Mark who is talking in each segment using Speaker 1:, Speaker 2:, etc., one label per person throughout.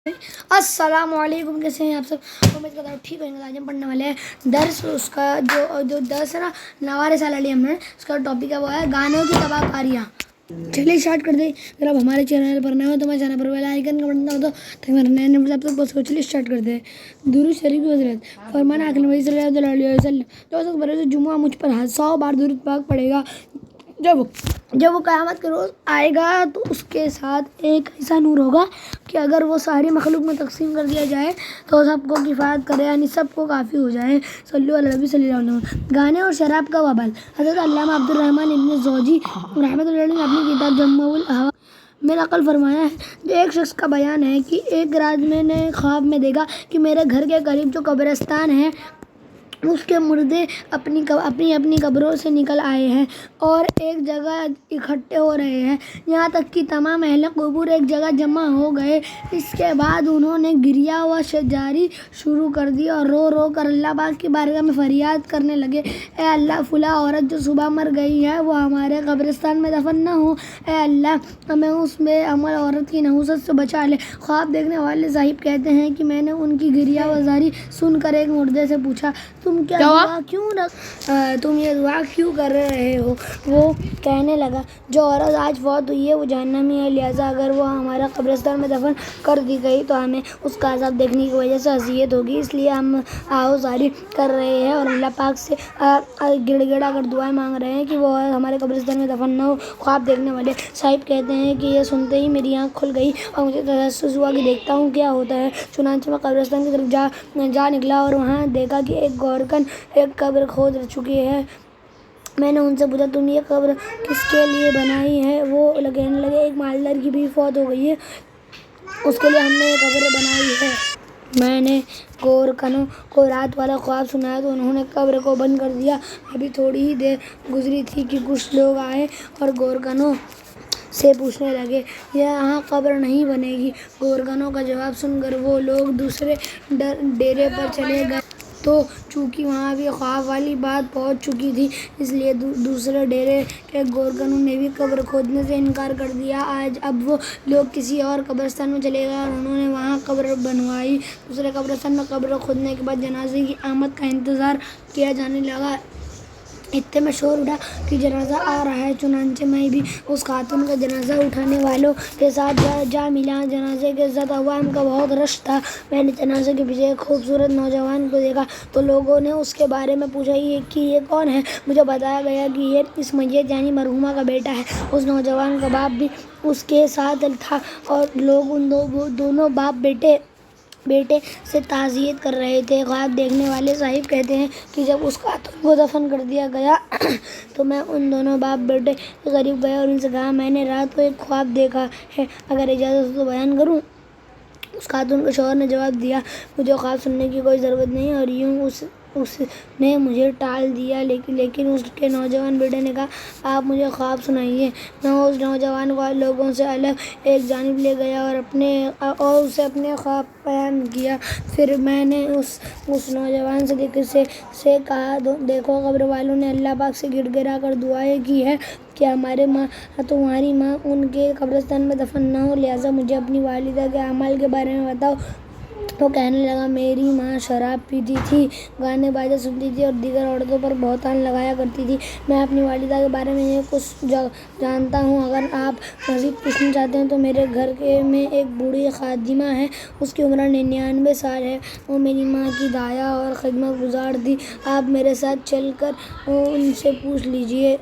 Speaker 1: السلام علیکم، کیسے ہیں آپ سب؟ امید کرتا ہوں ٹھیک ہوئیں گے۔ آج ہم پڑھنے والے ہیں درس، اس کا جو درس ہے نا نوارِ سال علی امن، اس کا ٹاپک ہے وہ ہے گانوں کی تباہ کاریاں۔ چلیے اسٹارٹ کر دیں۔ اگر آپ ہمارے چینل پر نئے ہو تو ہمارے چینل پر بیل آئیکن کا بٹن دبا دو تاکہ میرے نئے نئے آپ تک پہنچ سکے۔ چلیے اسٹارٹ کر دیں۔ درود شریف کی حضرت فرمانا آقا نبی صلی اللہ علیہ وسلم، جو سب بروز جمعہ مجھ پر 100 بار درود پاک پڑے گا، جب وہ قیامت کے روز آئے گا تو اس کے ساتھ ایک ایسا نور ہوگا کہ اگر وہ ساری مخلوق میں تقسیم کر دیا جائے تو سب کو کفایت کرے، یعنی سب کو کافی ہو جائے۔ صلی اللہ علیہ صلی اللہ علیہ وسلم۔ گانے اور شراب کا وبال۔ حضرت علامہ عبد الرحمن ابن زوجی رحمۃ اللہ علیہ نے اپنی کتاب جمع الاحوال میں نقل فرمایا ہے، جو ایک شخص کا بیان ہے کہ ایک رات میں نے خواب میں دیکھا کہ میرے گھر کے قریب جو قبرستان ہے اس کے مردے اپنی اپنی قبروں سے نکل آئے ہیں اور ایک جگہ اکٹھے ہو رہے ہیں، یہاں تک کہ تمام اہل قبور ایک جگہ جمع ہو گئے۔ اس کے بعد انہوں نے گریہ و جاری شروع کر دی اور رو رو کر اللہ پاک کی بارگاہ میں فریاد کرنے لگے، اے اللہ، فلاں عورت جو صبح مر گئی ہے وہ ہمارے قبرستان میں دفن نہ ہو، اے اللہ ہمیں اس بے عمل عورت کی نحوست سے بچا لے۔ خواب دیکھنے والے صاحب کہتے ہیں کہ میں نے ان کی گریہ و زاری سن کر ایک مردے سے پوچھا، تم یہ دعا کیوں کر رہے ہو؟ وہ کہنے لگا، جو عورت آج فوت ہوئی ہے وہ جہنمی ہے، لہٰذا اگر وہ ہمارا قبرستان میں دفن کر دی گئی تو ہمیں اس کا عذاب دیکھنے کی وجہ سے اذیت ہوگی، اس لیے ہم آہوازاری کر رہے ہیں اور اللہ پاک سے گڑ گڑا کر دعائیں مانگ رہے ہیں کہ وہ ہمارے قبرستان میں دفن نہ ہو۔ خواب دیکھنے والے صاحب کہتے ہیں کہ یہ سنتے ہی میری آنکھ کھل گئی اور مجھے تجسس ہوا کہ دیکھتا ہوں کیا ہوتا ہے۔ چنانچہ میں قبرستان کی طرف جا نکلا اور وہاں دیکھا کہ ایک گورکن ایک قبر کھود چکی ہے۔ میں نے ان سے پوچھا، تم یہ قبر کس کے لیے بنائی ہے؟ وہ کہنے لگے، ایک مالدار کی بیوی فوت ہو گئی ہے، اس کے لیے ہم نے یہ قبر بنائی ہے۔ میں نے گورکنوں کو رات والا خواب سنایا تو انہوں نے قبر کو بند کر دیا۔ ابھی تھوڑی ہی دیر گزری تھی کہ کچھ لوگ آئے اور گورکنوں سے پوچھنے لگے، یہاں قبر نہیں بنے گی؟ گورکنوں کا جواب سن کر وہ لوگ دوسرے ڈیرے پر چلے گئے، تو چونکہ وہاں بھی خواب والی بات پہنچ چکی تھی اس لیے دوسرے ڈیرے کے گورکنوں نے بھی قبر کھودنے سے انکار کر دیا۔ اب وہ لوگ کسی اور قبرستان میں چلے گئے اور انہوں نے وہاں قبر بنوائی۔ دوسرے قبرستان میں قبر کھودنے کے بعد جنازے کی آمد کا انتظار کیا جانے لگا۔ اتنے میں شور اٹھا کہ جنازہ آ رہا ہے، چنانچہ میں بھی اس خاتون کا جنازہ اٹھانے والوں کے ساتھ جا ملا۔ جنازے کے ساتھ عوام کا بہت رش تھا۔ میں نے جنازے کے پیچھے ایک خوبصورت نوجوان کو دیکھا تو لوگوں نے اس کے بارے میں پوچھا کہ یہ کون ہے؟ مجھے بتایا گیا کہ یہ اس میت یعنی مرحومہ کا بیٹا ہے۔ اس نوجوان کا باپ بھی اس کے ساتھ تھا اور لوگ ان دونوں باپ بیٹے سے تعزیت کر رہے تھے۔ خواب دیکھنے والے صاحب کہتے ہیں کہ جب اس خاتون کو دفن کر دیا گیا تو میں ان دونوں باپ بیٹے کے قریب گیا اور ان سے کہا، میں نے رات کو ایک خواب دیکھا ہے، اگر اجازت ہو تو بیان کروں؟ اس خاتون کے شوہر نے جواب دیا، مجھے خواب سننے کی کوئی ضرورت نہیں، اور یوں اس نے مجھے ٹال دیا، لیکن اس کے نوجوان بیٹے نے کہا، آپ مجھے خواب سنائیے۔ میں اس نوجوان کو لوگوں سے الگ ایک جانب لے گیا اور اسے اپنے خواب بیان کیا۔ پھر میں نے اس نوجوان سے کہا، دیکھو، قبر والوں نے اللہ پاک سے گڑ گڑا کر دعائیں کی ہیں کہ تمہاری ماں ان کے قبرستان میں دفن نہ ہو، لہٰذا مجھے اپنی والدہ کے اعمال کے بارے میں بتاؤ۔ وہ کہنے لگا، میری ماں شراب پیتی تھی، گانے باجے سنتی تھی اور دیگر عورتوں پر بہتان لگایا کرتی تھی۔ میں اپنی والدہ کے بارے میں یہ کچھ جانتا ہوں۔ اگر آپ مزید پوچھنا چاہتے ہیں تو میرے گھر میں ایک بوڑھی خادمہ ہے، اس کی عمر 99 سال ہے، وہ میری ماں کی دایا اور خدمت گزار تھی۔ آپ میرے ساتھ چل کر ان سے پوچھ لیجیے،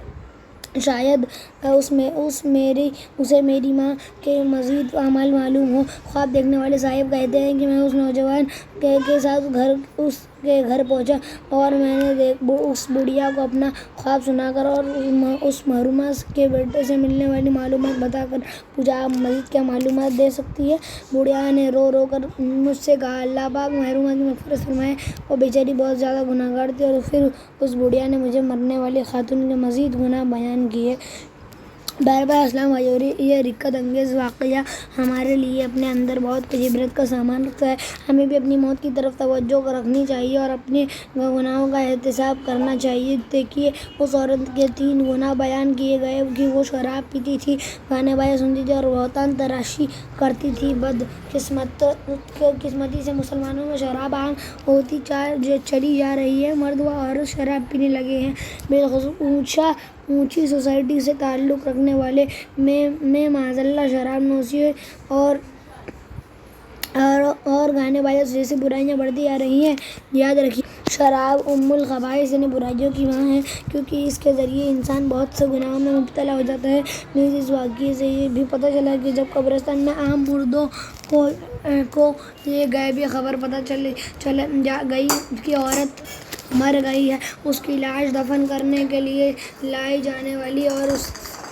Speaker 1: شاید اسے میری ماں کے مزید اعمال معلوم ہو۔ خواب دیکھنے والے صاحب کہتے ہیں کہ میں اس نوجوان کے ساتھ اس کے گھر پہنچا اور میں نے اس بڑھیا کو اپنا خواب سنا کر اور اس محرومہ کے بیٹے سے ملنے والی معلومات بتا کر پوچھا، آپ مزید کیا معلومات دے سکتی ہیں؟ بڑھیا نے رو رو کر مجھ سے کہا، اللہ پاک محرومہ کی مغفرت فرمائے، وہ بیچاری بہت زیادہ گناہ گار تھی۔ اور پھر اس بڑھیا نے مجھے مرنے والی خاتون کے مزید گناہ بیان کیے۔ بار اسلام بھائیو، یہ رقت انگیز واقعہ ہمارے لیے اپنے اندر بہت کچھ عبرت کا سامان رکھتا ہے۔ ہمیں بھی اپنی موت کی طرف توجہ رکھنی چاہیے اور اپنے گناہوں کا احتساب کرنا چاہیے۔ دیکھیے، اس عورت کے 3 گناہ بیان کیے گئے کہ وہ شراب پیتی تھی، گانے بازے سنتی تھی اور بہتان تراشی کرتی تھی۔ بدقسمتی سے مسلمانوں میں شراب عام ہوتی چلی جا رہی ہے۔ مرد و عورت شراب پینے لگے ہیں۔ بالخصوص اونچی سوسائٹی سے تعلق رکھنے والے میں معاذاللہ شراب نوشی اور گانے بازے جیسی برائیاں بڑھتی جا رہی ہیں۔ یاد رکھیے، شراب ام الخبائث یعنی برائیوں کی ماں ہے، کیونکہ اس کے ذریعے انسان بہت سے گناہوں میں مبتلا ہو جاتا ہے۔ نیز اس واقعے سے یہ بھی پتہ چلا کہ جب قبرستان میں عام مردوں کو یہ غیبی خبر پتہ چل گئی کہ عورت مر گئی ہے، اس کی لاش دفن کرنے کے لیے لائی جانے والی اور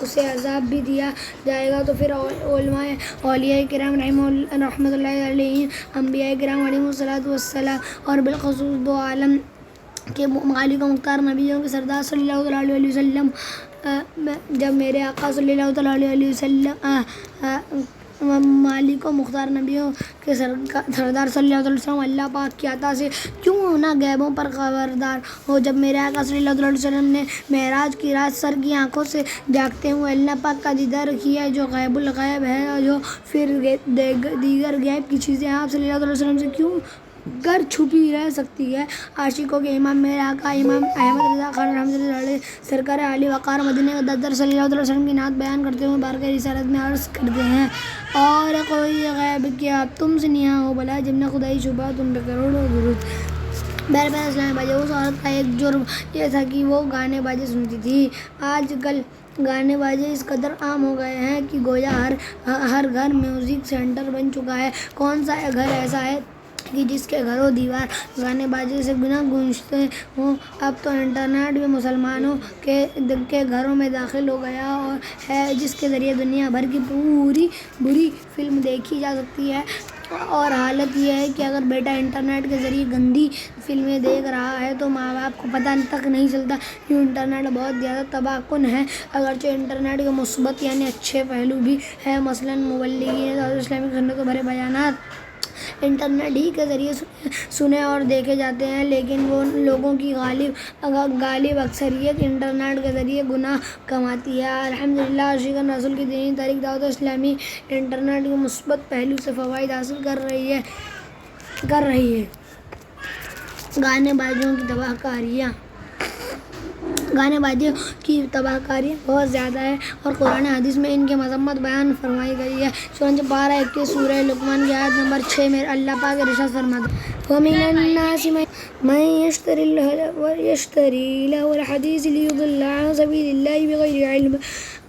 Speaker 1: اسے عذاب بھی دیا جائے گا، تو پھر اولیاء کرام رحمۃ اللہ علیہم، انبیاء کرام علیہم السلام اور بالخصوص 2 عالم کے مالک و مختار نبیوں کے سردار صلی اللہ علیہ وسلم، جب میرے آقا صلی اللہ علیہ وسلم مالک و مختار نبیوں کے سردار صلی اللہ علیہ وسلم اللہ پاک کی عطا سے کیوں نہ غیبوں پر خبردار ہو۔ جب میرے آقا صلی اللہ علیہ وسلم نے معراج کی رات سر کی آنکھوں سے جاگتے ہوئے اللہ پاک کا دیدار کیا، جو غیب الغیب ہے، جو پھر دیگر غیب کی چیزیں آپ صلی اللہ علیہ وسلم سے کیوں گر چھپی رہ سکتی ہے۔ عاشقوں کے امام میرے آقا امام احمد رضا خان رحمۃ اللہ علیہ سرکار عالی وقار مدینہ کے دفتر صلی اللہ علیہ وسلم کی نعت بیان کرتے ہوئے بارگاہ رسالت میں عرض کرتے ہیں، اور کوئی غیب کیا تم سے نیا ہو بھلا، جب نہ خدائی چھپا تم پہ کروڑوں درود۔ بہرحال اسلام بھائی، اس عورت کا ایک جرم یہ تھا کہ وہ گانے بازے سنتی تھی۔ آج کل گانے بازے اس قدر عام ہو گئے ہیں کہ گویا ہر گھر میوزک سینٹر بن چکا ہے۔ کون سا گھر ایسا ہے کہ جس کے گھروں دیوار گانے بازے سے نہ گونجتے ہوں؟ اب تو انٹرنیٹ بھی مسلمانوں کے گھروں میں داخل ہو گیا ہے، جس کے ذریعے دنیا بھر کی بری فلم دیکھی جا سکتی ہے۔ اور حالت یہ ہے کہ اگر بیٹا انٹرنیٹ کے ذریعے گندی فلمیں دیکھ رہا ہے تو ماں باپ کو پتہ تک نہیں چلتا۔ یوں انٹرنیٹ بہت زیادہ تباہ کن ہے، اگرچہ انٹرنیٹ کے مثبت یعنی اچھے پہلو بھی ہیں، مثلاً مبلغین اور اسلامی سنتوں بھرے بیانات انٹرنیٹ ہی کے ذریعے سنے اور دیکھے جاتے ہیں، لیکن وہ لوگوں کی غالب اکثریت انٹرنیٹ کے ذریعے گناہ کماتی ہے۔ الحمدللہ، عاشقان رسول کی دینی تحریک دعوت اسلامی انٹرنیٹ کے مثبت پہلو سے فوائد حاصل کر رہی ہے۔ گانے بازوں کی تباہ کاری بہت زیادہ ہے اور قرآن حدیث میں ان کی مذمت بیان فرمائی گئی ہے۔ چنانچہ پارہ 21 سورہ لقمان کی آیت نمبر 6 میں اللہ پاک ارشاد فرماتے ہیں، وَمِنَ النَّاسِ مَن يَشْتَرِي لَهْوَ الْحَدِيثِ لِيُضِلَّ عَن سَبِيلِ اللَّهِ بِغَيْرِ عِلْمٍ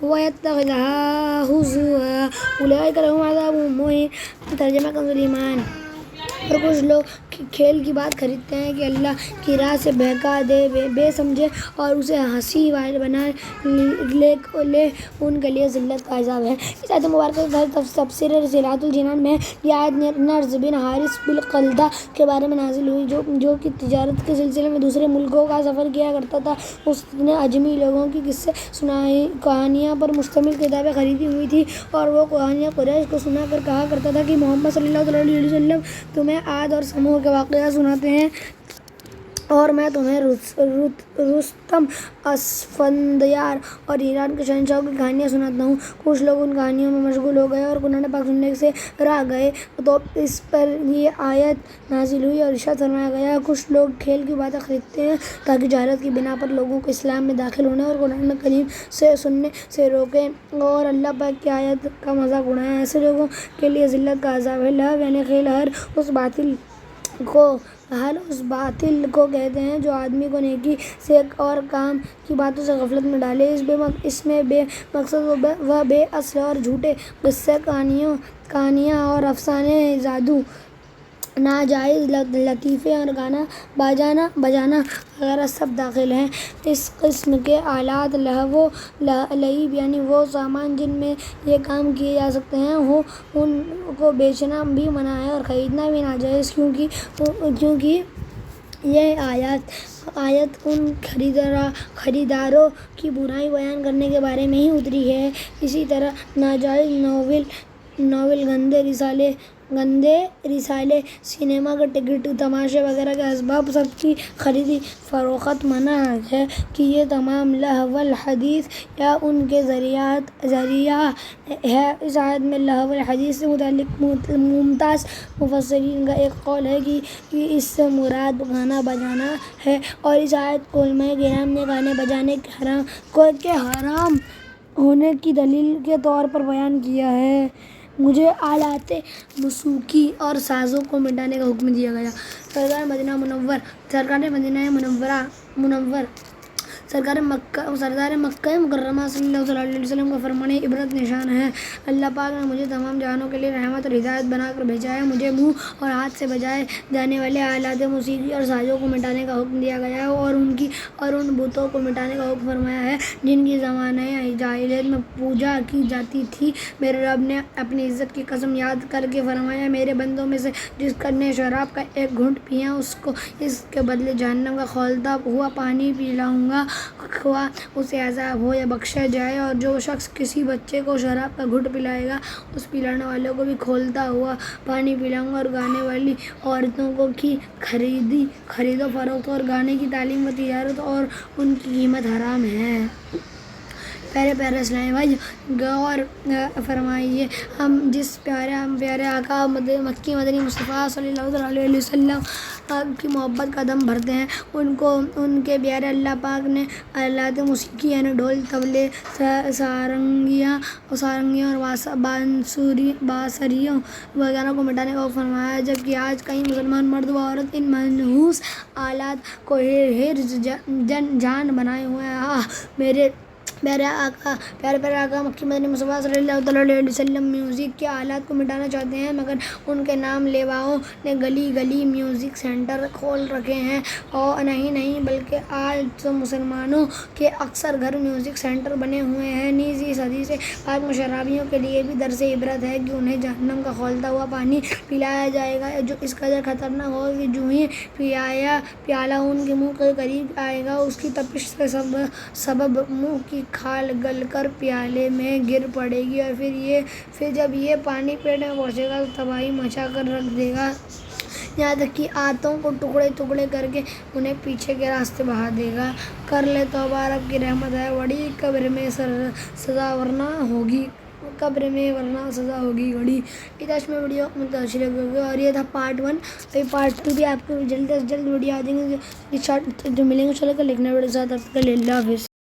Speaker 1: وَيَتَّخِذَهَا هُزُوًا أُولَٰئِكَ لَهُمْ عَذَابٌ مُّهِينٌ۔ ترجمہ کنز ایمان۔ اور کچھ لوگ کھیل کی بات خریدتے ہیں کہ اللہ کی راہ سے بہکا دے، بے سمجھے اور اسے ہنسی بنا لے، ان کے لیے ذلت کا عذاب ہے۔ اس آیت مبارکہ کے تفسیر رسالۃ الجنان میں یہ آیت نرز بن حارث بالقلدہ کے بارے میں نازل ہوئی، جو کہ تجارت کے سلسلے میں دوسرے ملکوں کا سفر کیا کرتا تھا۔ اس نے عجمی لوگوں کی قصے کہانیاں پر مشتمل کتابیں خریدی ہوئی تھیں اور وہ کہانیاں قریش کو سنا کر کہا کرتا تھا کہ محمد صلی اللہ علیہ وسلم تمہیں عاد اور سمود کے واقعات سناتے ہیں اور میں تمہیں رستم، اسفندیار اور ایران کے شہنشاہوں کی کہانیاں سناتا ہوں۔ کچھ لوگ ان کہانیوں میں مشغول ہو گئے اور قرآن پاک سننے سے رہ گئے، تو اس پر یہ آیت نازل ہوئی اور ارشاد فرمایا گیا، کچھ لوگ کھیل کی باتیں خریدتے ہیں تاکہ جہالت کی بنا پر لوگوں کو اسلام میں داخل ہونے اور قرآن کریم سے سننے سے روکیں اور اللہ پاک کی آیت کا مذاق اڑائیں۔ ایسے لوگوں کے لیے ذلت کا عذاب ہے۔ لہو یعنی کھیل ہر اس باطل کو کہتے ہیں جو آدمی کو نیکی سے اور کام کی باتوں سے غفلت میں ڈالے۔ اس میں بے مقصد و بے اصل اور جھوٹے قصے، کہانیاں اور افسانے، جادو، ناجائز لطیفے اور گانا بجانا وغیرہ سب داخل ہیں۔ اس قسم کے آلات لہو و لعب یعنی وہ سامان جن میں یہ کام کیے جا سکتے ہیں ان کو بیچنا بھی منع ہے اور خریدنا بھی ناجائز، کیونکہ یہ آیت ان خریداروں کی برائی بیان کرنے کے بارے میں ہی اتری ہے۔ اسی طرح ناجائز ناول، گندے رسالے، سنیما کے ٹکٹ، تماشے وغیرہ کے اسباب سب کی خرید فروخت منع ہے کہ یہ تمام لہو الحدیث یا ان کے ذریعہ ہے۔ اس آیت میں لہو الحدیث سے متعلق ممتاز مفسرین کا ایک قول ہے کہ اس سے مراد گانا بجانا ہے، اور اس آیت کو علماء کرام نے گانے بجانے کے حرام ہونے کی دلیل کے طور پر بیان کیا ہے۔ مجھے آلات موسیقی اور سازوں کو مٹانے کا حکم دیا گیا۔ سرکار مکہ مکرمہ صلی اللہ علیہ وسلم کا فرمان عبرت نشان ہے۔ اللہ پاک نے مجھے تمام جہانوں کے لیے رحمت اور ہدایت بنا کر بھیجا ہے۔ مجھے منہ اور ہاتھ سے بجائے جانے والے آلات موسیقی اور سازوں کو مٹانے کا حکم دیا گیا ہے، اور ان بتوں کو مٹانے کا حکم فرمایا ہے جن کی زمانہ جاہلیت میں پوجا کی جاتی تھی۔ میرے رب نے اپنی عزت کی قسم یاد کر کے فرمایا، میرے بندوں میں سے جس نے شراب کا ایک گھونٹ پیا اس کو اس کے بدلے جہنم کا کھولتا ہوا پانی پلاؤں گا، خواہ اسے عذاب ہو یا بخشا جائے۔ اور جو شخص کسی بچے کو شراب کا گھونٹ پلائے گا اس پلانے والے کو بھی کھولتا ہوا پانی پلاؤں گا۔ اور گانے والی عورتوں کی خرید و فروخت اور گانے کی تعلیم و تجارت اور ان کی قیمت حرام ہے۔ پیارے اسلامی بھائی، غور فرمائیے، ہم جس پیارے آقا مکی مدنی مصطفیٰ صلی اللہ علیہ وسلم کی محبت کا دم بھرتے ہیں، ان کے پیارے اللہ پاک نے آلات موسیقی یعنی ڈھول، طبلے، سارنگیاں اور بانسریوں وغیرہ کو مٹانے کا حکم فرمایا ہے، جبکہ آج کئی مسلمان مرد و عورت ان منحوس آلات کو حرز جان بنائے ہوئے ہیں۔ میرے پیارے آقا مکی مدنی مصطفیٰ صلی اللہ علیہ وسلم میوزک کے آلات کو مٹانا چاہتے ہیں، مگر ان کے نام لیواؤں نے گلی گلی میوزک سینٹر کھول رکھے ہیں۔ اور نہیں بلکہ آج تو مسلمانوں کے اکثر گھر میوزک سینٹر بنے ہوئے ہیں۔ نیز اس حدیث پاک میں شرابیوں کے لیے بھی درس عبرت ہے کہ انہیں جہنم کا کھولتا ہوا پانی پلایا جائے گا، جو اس قدر خطرناک ہوگا کہ جو ہی پیالہ ان کے منہ کے قریب آئے گا اس کی تپش کے سبب منہ کی کھال گل کر پیالے میں گر پڑے گی، اور پھر جب یہ پانی پیٹ میں پہنچے گا تو تباہی مچا کر رکھ دے گا، یہاں تک کہ آنتوں کو ٹکڑے ٹکڑے کر کے انہیں پیچھے کے راستے بہا دے گا۔ کر لے توبہ، رب کی رحمت ہے بڑی، قبر میں سزا ورنہ ہوگی بڑی۔ اتنا میں ویڈیو متاثر ہوگی، اور یہ تھا پارٹ 1۔ پارٹ 2 بھی آپ کو جلد از جلد ویڈیو آ جائیں گے جو ملیں گے۔ چلو کر لکھنا ویڈیو ساتھ، اللہ حافظ۔